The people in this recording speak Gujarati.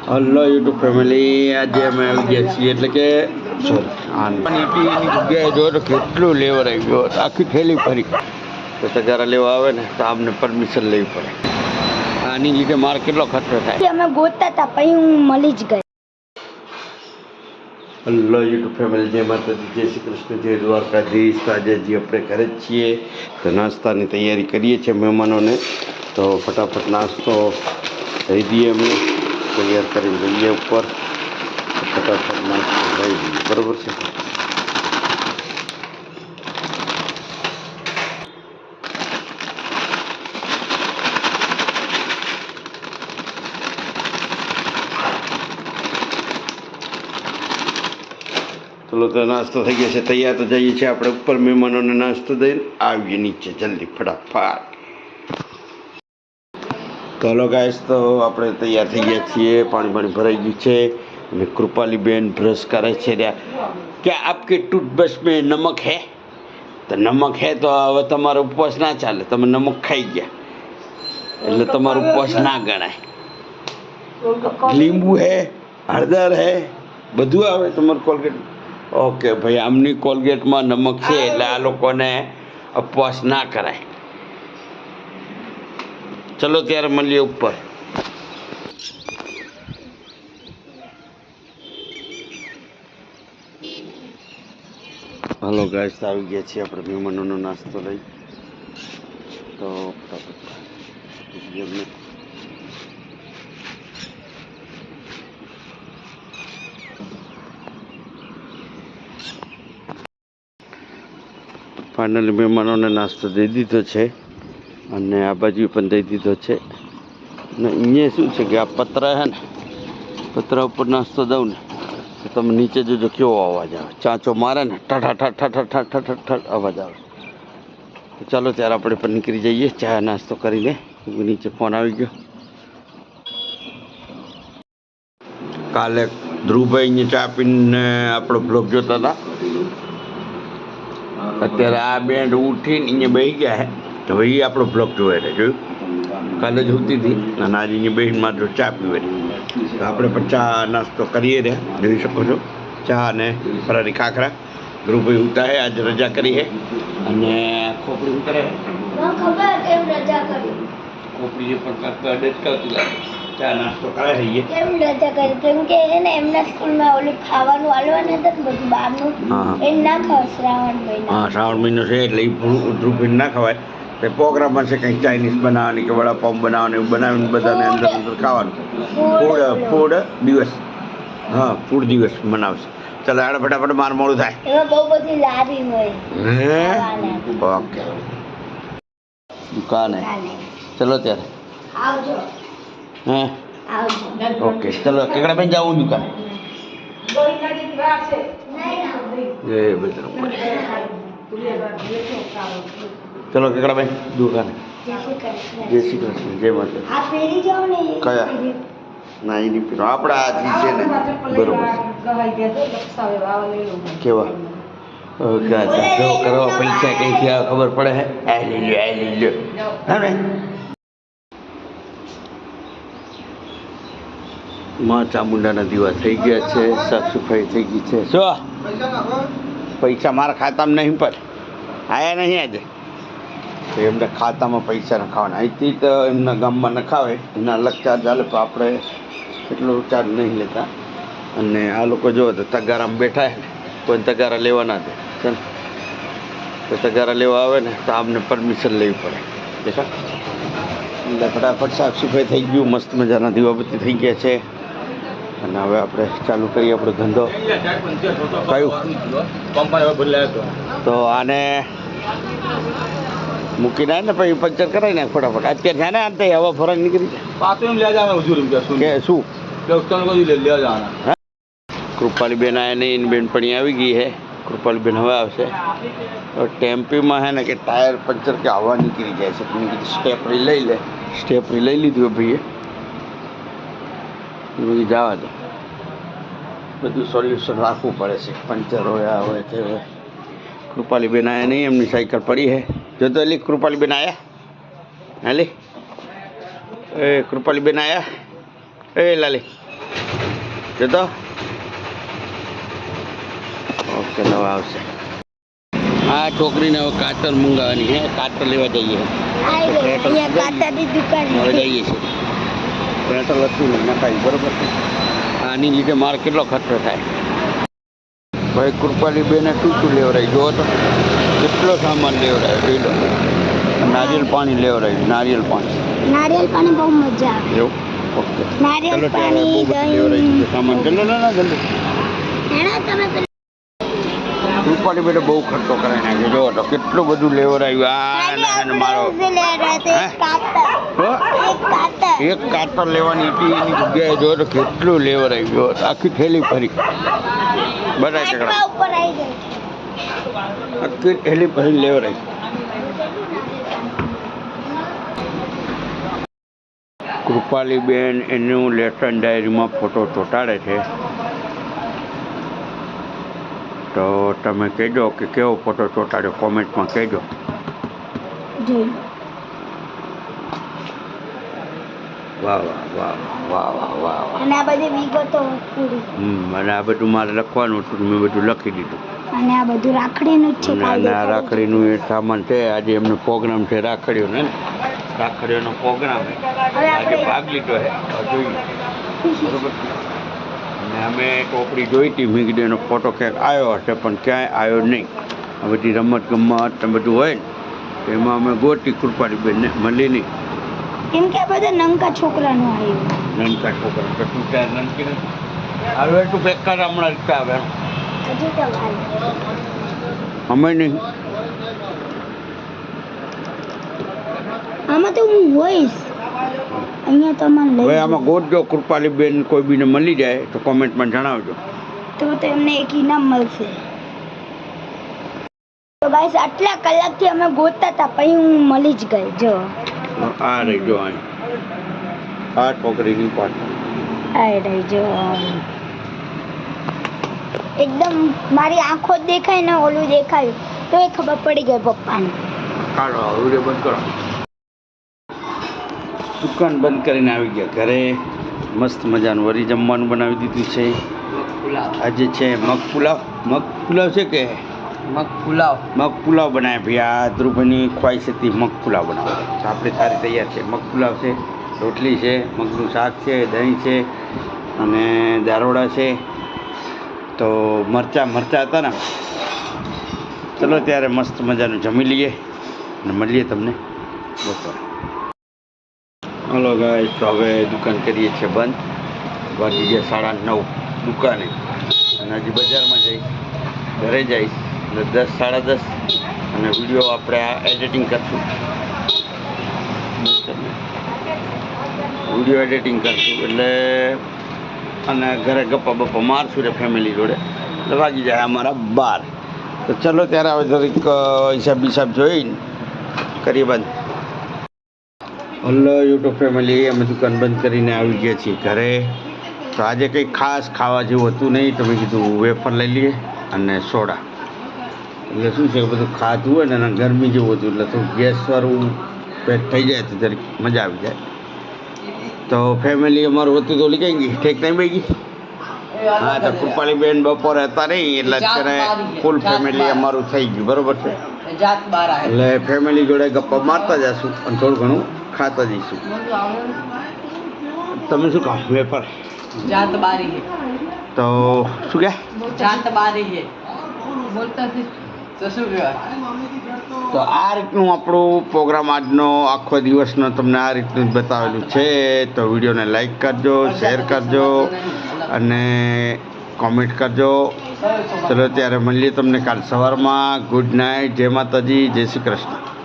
હલો યુટ્યુબ ફેમિલી, આજે અમે આવી ગયા છીએ એટલે કે સોરી જગ્યાએ જો તો કેટલું લેવર આવી ગયો, આખી થેલી ફરી. તો તગારા લેવા આવે ને તો આમને પરમિશન લેવી પડે. આની લીધે મારે કેટલો ખર્ચો થાય. અમે ગોતતા હતા પછી હું મળી જ ગઈ. હલો યુટ્યુબ ફેમિલી, જય માતાજી, જય શ્રી કૃષ્ણ, જય દ્વારકાધીશ. તો આજે હજી આપણે ઘરે જ છીએ તો નાસ્તાની તૈયારી કરીએ છીએ મહેમાનોને. તો ફટાફટ નાસ્તો દઈ દઈએ, અમે તૈયાર કરીને જઈએ ઉપર. ફટાફટ નાસ્તો દઈ દઈએ, બરાબર છે. ચલો તો નાસ્તો થઈ ગયો છે તૈયાર. તો જઈએ છીએ આપણે ઉપર, મહેમાનોને નાસ્તો દઈને આવીએ નીચે જલ્દી ફટાફટ. તો હલો ગાઈસ, તો આપણે તૈયાર થઈ ગયા છીએ, પાણી ભરાઈ ગયું છે અને કૃપાલી બેન બ્રશ કરે છે. કે આપકે ટૂથબ્રશ મેં નમક હે? તો નમક હે તો હવે તમારો ઉપવાસ ના ચાલે. તમે નમક ખાઈ ગયા એટલે તમારો ઉપવાસ ના ગણાય. લીંબુ હે, હળદર હે, બધું આવે તમારું કોલગેટ. ઓકે ભાઈ, આમની કોલગેટમાં નમક છે એટલે આ લોકોને ઉપવાસ ના કરાય. ચલો ત્યારે મળીએ ઉપર. હલો ગાઈસ, આવી ગયા છીએ આપણે મહેમાનોનો નાસ્તો લઈ. તો ફાઇનલી મહેમાનોને નાસ્તો દઈ દીધો છે અને આ બાજુ પણ દઈ દીધો છે. ને અહીંયા શું છે કે આ પતરા છે ને, પતરા ઉપર નાસ્તો દઉં ને તો તમે નીચે જોજો કેવો અવાજ આવે. ચાંચો મારે ને ઠઠ અવાજ આવે. તો ચાલો ત્યારે આપણે પણ નીકળી જઈએ ચા નાસ્તો કરીને. નીચે ફોન આવી ગયો. કાલે ધ્રુવભાઈ અહીંયા ચા પીને આપણો બ્લોગ જોતા હતા. અત્યારે આ બેન્ડ ઉઠીને અહીંયા બેસી ગયા છે તો ભાઈ આપણો બ્લોગ જોવે છે. જોયું, કાલે જ ઉઠતી હતી અને આજે અહીંયા બેસીને માત્ર ચા પીવે છે. તો આપણે પણ ચા નાસ્તો કરીએ રહ્યા, જોઈ શકો છો. ચા અને ફરારી ખાખરા. ધ્રુવભાઈ ઉઠતા છે, આજે રજા કરી છે. અને ખોપડી શું કરે? ખોપડી પણ કાંક અડેટ કરતું લાગે. ચા નાસ્તો કરે છે કેમ રજા કરી? કેમ કે એને એમના સ્કૂલમાં ઓલું ખાવાનું આલવાનું હતું ને બધું બહારનું, એ ના ખાવ શ્રાવણ મહિનો. હા, શ્રાવણ મહિનો છે એટલે એ ધ્રુવભાઈ ના ખવાય. તે પ્રોગ્રામમાં છે કંઈક ચાઇનીઝ બનાવવાની કે વડાપાઉં બનાવવાની, એવું બનાવીને બધાને અંદર ખાવાનું. ફૂડ દિવસ. હા, ફૂડ દિવસ મનાવશે. ચાલો આડે ફટાફટ, માર મોડું થાય. એમાં બહુ બધી લારી હોય. ઓકે, દુકાન હે. ચલો ત્યારે આવજો. હે ઓકે, ચલો કેકડા બેન જાઉં દુકાન. જય બજરંગબલી. ચલો કેકડા બેન દુકાન. જય શ્રી કૃષ્ણ, જય માતા. કયા? ના, એ નહીં પીરો. આપણા આ જી છે ને, બરોબર. કેવા કરવા પૈસા કઈથી આવે ખબર પડે હે? આ લઈ લો હા ને. માં ચામુંડાના દીવા થઈ ગયા છે, સાફ સફાઈ થઈ ગઈ છે. શું પૈસા મારા ખાતામાં નહીં પણ આયા નહીં આજે? તો એમના ખાતામાં પૈસા નખાવાના. અહીંથી તો એમના ગામમાં નખાવે, એના અલગ ચાર્જ ચાલે, પણ આપણે એટલો ચાર્જ નહીં લેતા. અને આ લોકો જો તો તગારામાં બેઠા ને, કોઈ તગારા લેવા ના દે. ચાલ, કોઈ તગારા લેવા આવે ને તો આમને પરમિશન લેવી પડે. દેખા, એટલે ફટાફટ સાફ સફાઈ થઈ ગયું, મસ્ત મજાના દીવાબત્તી થઈ ગયા છે. અને હવે આપણે ચાલુ કરીએ આપણો ધંધો. કયું તો આને મૂકીને આવે ને પછી પંચર કરાવી નાખ ફટાફટ. અત્યારે છે ને અંતે હવા ફરક નીકળી જાય કે શું? કૃપાલી બેન આવ્યા નહીં, બેનપણી આવી ગઈ છે. કૃપાલી બેન હવે આવશે. ટેમ્પીમાં છે ને કે ટાયર પંચર કે હવા નીકળી જાય છે. મેં કીધું સ્ટેપરી લઈ લે. સ્ટેપરી લઈ લીધું ભાઈએ. જવા દો, બધું સોલ્યુશન રાખવું પડે છે. પંચર હોય, આ હોય તે હોય. કૃપાલી બેન આવ્યા નહીં, એમની સાયકલ પડી છે. જો તો એલી કૃપાલી બેન આવ્યા. હાલી એ કૃપાલી બેન આવ્યા. એ લાલી જતો ઓકે નવા આવશે. આ છોકરીને હવે કાતર મંગાવવાની હે, કાતર લેવા જઈએ. અહીંયા કાતરની દુકાન હવે જઈએ છીએ. પેટ્રોલ હતું ને નખાય બરોબર. આની લીધે મારે કેટલો ખર્ચો થાય. ભાઈ કૃપાલી બેને શું લેવરાય જો તો કેટલો સામાન લેવરાય જોઈ લો. નારિયેલ પાણી લેવરાયું, નારિયેલ પાણી બહુ મજા આવે. એવું ઓકે નારિયેલ ચલો ત્યારે પાણી, બહુ બધું લેવરાયું સામાન. ચલો ના જલ્દી. કૃપાલી બેને બહુ ખર્ચો કરાવી નાખ્યો જો તો કેટલું બધું લેવરાયું. આ મારો એક કાતર લેવાની હતી એની જગ્યાએ જો તો કેટલું લેવરાયું જો આખી થેલી ફરી બધા ટકડા આખી થેલી ફરી લેવરાઈ. કૃપાલી બેન એનું લેટર ડાયરીમાં ફોટો ચોંટાડે છે તો તમે કહેજો કે કેવો ફોટો ચોંટાડ્યો કોમેન્ટમાં કહેજો. વાહ વાહ વાહ વાહ વાહ વાહ વાહ. અને આ બધી વિગતો પૂરી. અને આ બધું મારે લખવાનું હતું મેં બધું લખી દીધું. અને આ બધું રાખડીનું જ છે. અને આ રાખડીનું એ સામાન છે. આજે એમનો પ્રોગ્રામ છે રાખડીઓનો ને રાખડીઓનો પ્રોગ્રામ છે. આજે ભાગ લીધો છે જોઈએ બરોબર. અને અમે ટોપડી જોઈ હતી મેં કીધું એનો ફોટો ક્યાંક આવ્યો હશે પણ ક્યાંય આવ્યો નહીં. આ બધી રમત ગમત ને બધું હોય ને એમાં અમે ગોતી કૃપાલી બેનને મળી નહીં. કેમ કે આ બધા નંકા છોકરાનું આવ્યું. નનકા છોકરા તો તું ત્યાં નનકી નથી આવે તું બેકાર હમણાં રીતે આવે હજુ તો વાર. અમે નહીં. આમાં તો હું હોઈશ. અહીંયા તો મને હવે લઈ આમાં ગોતજો કૃપાલી બેન કોઈ બીને મળી જાય તો કોમેન્ટમાં જણાવજો. તો એમને એક ઇનામ મળશે. તો ગાઈસ આટલા કલાકથી અમે ગોતતા હતા પછી હું મળી જ ગઈ. જો આ રહી જો અહીં આ છોકરીની પાછળ આ રહી જો એકદમ મારી આંખો જ દેખાય ને ઓલું દેખાયું તો એ ખબર પડી ગઈ પપ્પાને. કાઢો વિડીયો બંધ કરો. દુકાન બંધ કરીને આવી ગયા ઘરે. મસ્ત મજાનું વરી જમવાનું બનાવી દીધું છે. આજે છે મગ પુલાવ છે કે મગ પુલાવ બનાવ્યા ભાઈ. આ ધ્રુવભાઈની ખ્વાહિશ હતી મગ પુલાવ બનાવો તો આપણે સારી તૈયાર છે. મગ પુલાવ છે, રોટલી છે, મગનું શાક છે, દહીં છે અને દારોડા છે. તો મરચાં હતા ને. ચલો ત્યારે મસ્ત મજાનું જમી લઈએ અને મળીએ તમને બપોરે. હલો ગાઈસ તો હવે દુકાન કરીએ છીએ બંધ. વાગી ગયા 9:30 દુકાને અને હજી બજારમાં જઈશ ઘરે જઈશ એટલે 10 સાડા 10 અને વિડીયો આપણે આ એડિટિંગ કરશું. વિડીયો એડિટિંગ કરશું એટલે અને ઘરે ગપ્પા મારશું રે ફેમિલી જોડે એટલે વાગી જાય અમારા 12. તો ચલો ત્યારે હવે દરેક હિસાબ જોઈને કરીએ બંધ. હલો યુટ્યુબ ફેમિલી અમે દુકાન બંધ કરીને આવી ગયા છીએ ઘરે. તો આજે કંઈ ખાસ ખાવા જેવું હતું નહીં તો મેં કીધું વેફર લઈ લઈએ અને સોડા. એટલે શું છે કે બધું ખાધું હોય ને ગરમી જેવું હતું એટલે થોડું ગેસવાળું પેક થઈ જાય તો જરીક મજા આવી જાય. તો ફેમિલી અમારું હતું તો ઓલી કઈ ગઈ ઠેક નહીં ભાઈ ગઈ. હા તો કૃપાલી બેન બપોરે હતા નહીં એટલે અત્યારે ફૂલ ફેમિલી અમારું થઈ ગયું બરોબર છે. એટલે ફેમિલી જોડે ગપ્પા મારતા જઈશું અને થોડું ઘણું ખાતા જઈશું. તમે શું કહો વેફર તો શું કે તો આ રીતનું આપણું પ્રોગ્રામ આજનો આખો દિવસનો તમને આ રીતનું જ બતાવેલું છે. તો વિડીયોને લાઈક કરજો, શેર કરજો અને કોમેન્ટ કરજો. ચલો ત્યારે મળીએ તમને કાલ સવારમાં. ગુડ નાઇટ, જય માતાજી, જય શ્રી કૃષ્ણ.